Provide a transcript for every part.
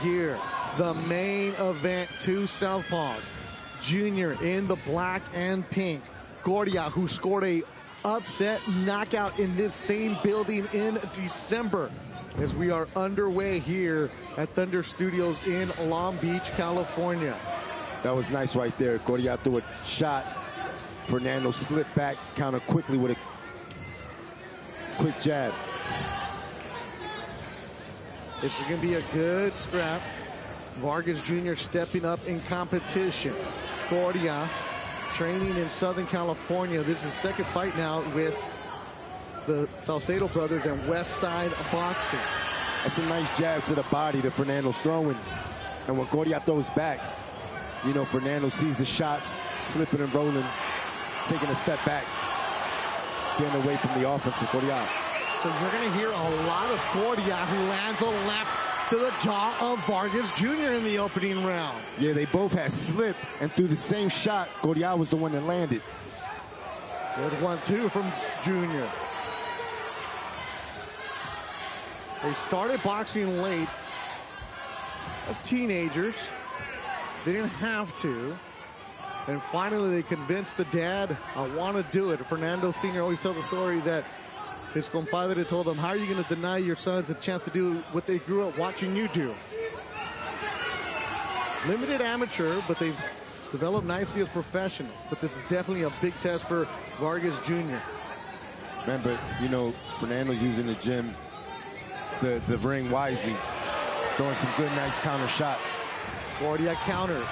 Here, the main event, two southpaws. Junior in the black and pink. Coria, who scored a upset knockout in this same building in December. As we are underway here at Thunder Studios in Long Beach, California. That was nice right there. Coria threw a shot. Fernando slipped back, countered quickly with a quick jab. This is going to be a good scrap. Vargas Jr. stepping up in competition. Coria training in Southern California. This is his second fight now with the Salcedo brothers and West Side Boxing. That's a nice jab to the body that Fernando's throwing. And when Coria throws back, you know, Fernando sees the shots, slipping and rolling, taking a step back, getting away from the offense of Coria. So you're going to hear a lot of Coria, who lands a left to the jaw of Vargas Jr. in the opening round. Yeah, they both had slipped, and through the same shot, Coria was the one that landed. Good 1-2 from Jr. They started boxing late as teenagers. They didn't have to. And finally, they convinced the dad, I want to do it. Fernando Sr. always tells a story that his compadre told him, how are you going to deny your sons a chance to do what they grew up watching you do? Limited amateur, but they've developed nicely as professionals. But this is definitely a big test for Vargas Jr. Man, but, you know, Fernando's using the gym, the ring wisely, throwing some good, nice counter shots. Coria counters.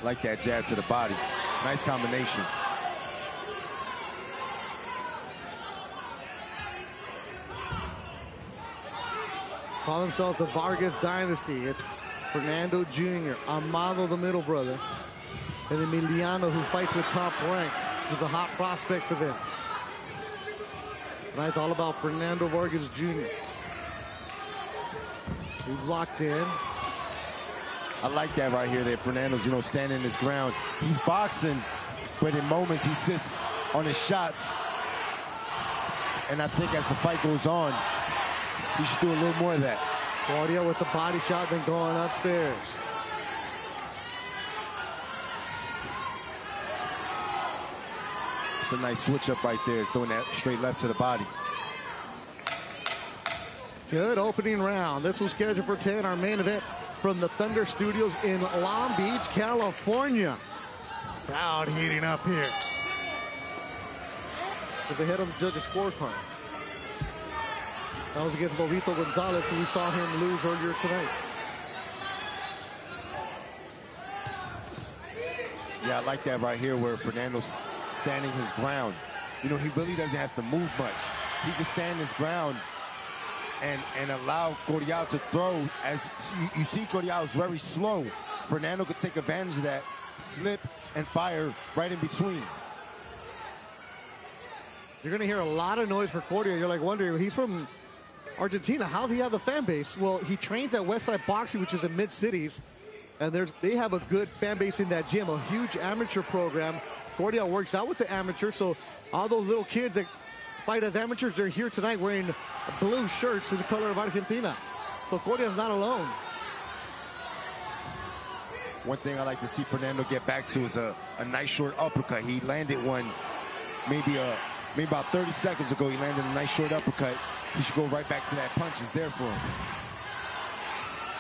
Like that jab to the body. Nice combination. Call themselves the Vargas dynasty. It's Fernando Jr., Amado, the middle brother, and Emiliano, who fights with Top Rank, who's a hot prospect for them. Tonight's all about Fernando Vargas Jr. He's locked in. I like that right here, that Fernando's, you know, standing his ground. He's boxing, but in moments he sits on his shots. And I think as the fight goes on, he should do a little more of that. Coria with the body shot, then going upstairs. It's a nice switch up right there, throwing that straight left to the body. Good opening round. This was scheduled for 10, our main event from the Thunder Studios in Long Beach, California. Crowd heating up here. As they head on the judges' scorecard. That was against Lobito Gonzalez, who we saw him lose earlier tonight. Yeah, I like that right here where Fernando's standing his ground. You know, he really doesn't have to move much. He can stand his ground and allow Coria to throw. As you see, Coria is very slow. Fernando could take advantage of that, slip and fire right in between. You're going to hear a lot of noise for Coria. You're like wondering, he's from Argentina. How does he have the fan base? Well, he trains at Westside Boxing, which is in mid-cities, and they have a good fan base in that gym, a huge amateur program. Coria works out with the amateurs, so all those little kids that fight as amateurs, they're here tonight wearing blue shirts in the color of Argentina. So Coria's not alone. One thing I like to see Fernando get back to is a nice short uppercut. He landed one maybe about 30 seconds ago. He landed a nice short uppercut. He should go right back to that punch. It's there for him.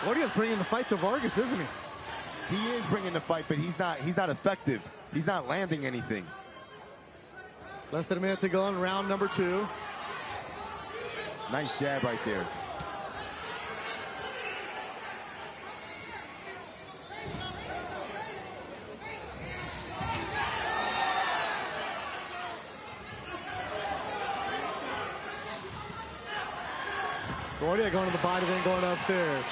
Coria's bringing the fight to Vargas, isn't he? He is bringing the fight, but he's not effective. He's not landing anything. Less than a minute to go in round number 2. Nice jab right there. Coria going to the body, then going upstairs.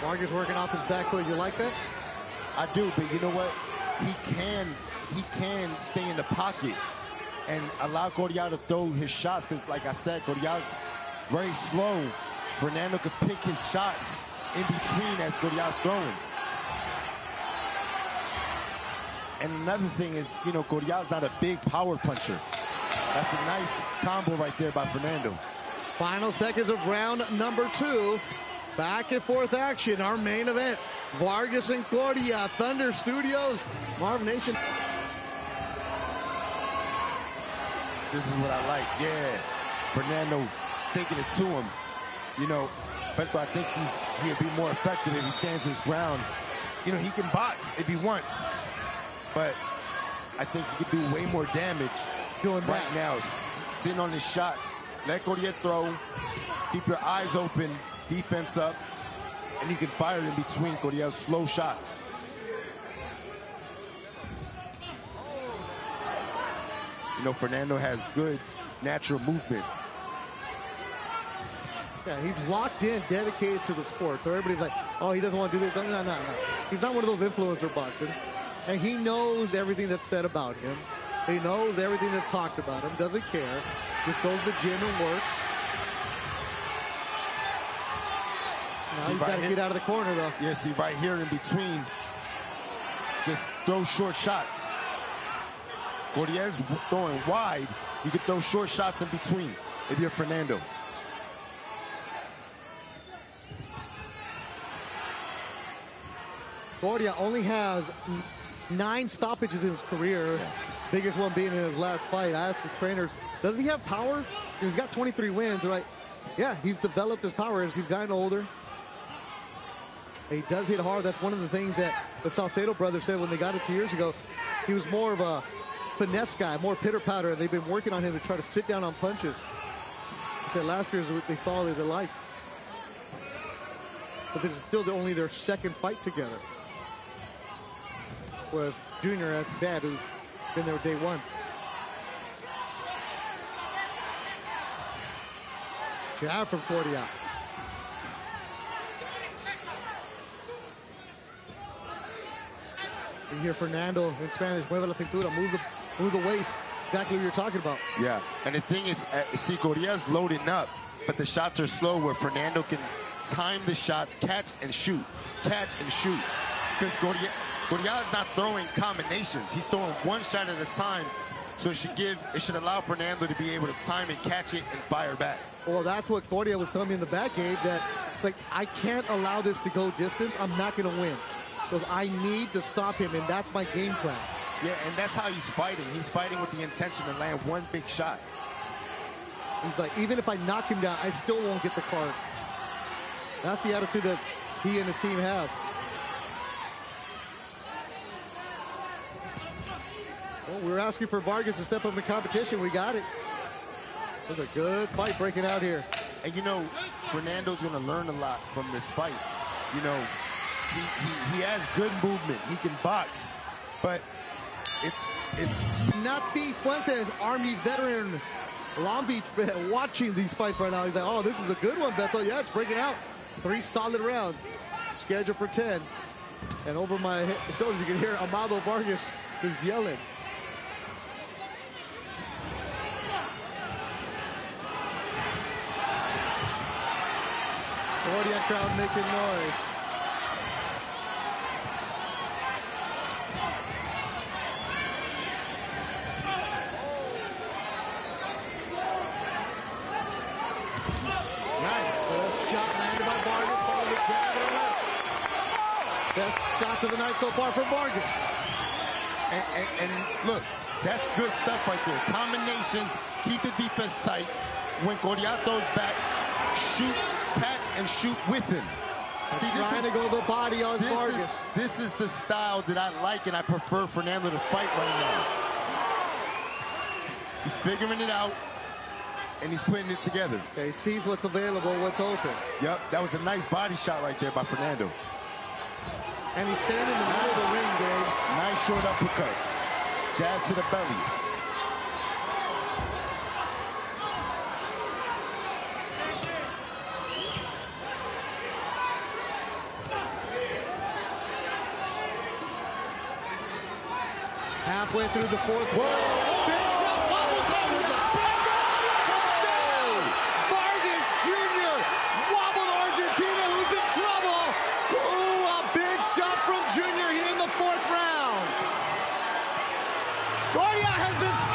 Vargas working off his back foot. You like that? I do, but you know what? He can stay in the pocket and allow Coria to throw his shots, because like I said, Coria's very slow. Fernando could pick his shots in between as Coria's throwing. And another thing is, you know, Coria's not a big power puncher. That's a nice combo right there by Fernando. Final seconds of round number 2. Back and forth action, our main event. Vargas and Coria, Thunder Studios, Marv Nation. This is what I like, yeah. Fernando taking it to him. You know, but I think he'll be more effective if he stands his ground. You know, he can box if he wants, but I think he can do way more damage doing right now, sitting on his shots. Let Coria throw, keep your eyes open, defense up, and you can fire in between Coria's slow shots. You know, Fernando has good natural movement. Yeah, he's locked in, dedicated to the sport. So everybody's like, oh, he doesn't want to do this. No. He's not one of those influencer boxers. And he knows everything that's said about him. He knows everything that's talked about him, doesn't care. Just goes to the gym and works. Now he's got to get out of the corner, though. Yeah, see, right here in between, just throw short shots. Coria's throwing wide. You can throw short shots in between if you're Fernando. Coria only has 9 stoppages in his career, biggest one being in his last fight. I asked his trainers, does he have power? He's got 23 wins. They're like, yeah, he's developed his power as he's gotten older. He does hit hard. That's one of the things that the Salcedo brothers said when they got it 2 years ago. He was more of a finesse guy, more pitter-patter, and they've been working on him to try to sit down on punches. They said last year is what they saw that they liked. But this is still only their second fight together. Whereas Junior has dad, who's been there day one. Jab from Coria. You hear Fernando in Spanish, mueve la cintura, move the waist. Exactly what you're talking about. Yeah, and the thing is, see, Coria's loading up, but the shots are slow where Fernando can time the shots, catch and shoot. Because Coria is not throwing combinations. He's throwing one shot at a time, so it should allow Fernando to be able to time and catch it and fire back. Well, that's what Coria was telling me in the back, Gabe, that, like, I can't allow this to go distance. I'm not going to win. Because I need to stop him, and that's my game plan. Yeah, and that's how he's fighting. He's fighting with the intention to land one big shot. He's like, even if I knock him down, I still won't get the card. That's the attitude that he and his team have. Well, we were asking for Vargas to step up in competition. We got it. It was a good fight breaking out here. And, you know, Fernando's going to learn a lot from this fight. You know, he has good movement. He can box. But it's Nati Fuentes, Army veteran, Long Beach, watching these fights right now. He's like, oh, this is a good one, Beto. Yeah, it's breaking out. 3 solid rounds. Scheduled for 10. And over my shoulders, you can hear Amado Vargas is yelling. Coria crowd making noise. Best shots of the night so far from Vargas. And look, that's good stuff right there. Combinations, keep the defense tight. When Coria throws back, shoot, catch, and shoot with him. See, trying to go the body on Vargas. This is the style that I like, and I prefer Fernando to fight right now. He's figuring it out, and he's putting it together. Okay, he sees what's available, what's open. Yep, that was a nice body shot right there by Fernando. And he's standing in the middle of the ring, Gabe. Nice short uppercut. Jab to the belly. Halfway through the 4th. Whoa! Big shot, wobble down. Vargas Jr. wobbled Argentina, who's in trouble. Ooh, a big shot from Jr. here in the 4th round. Coria has been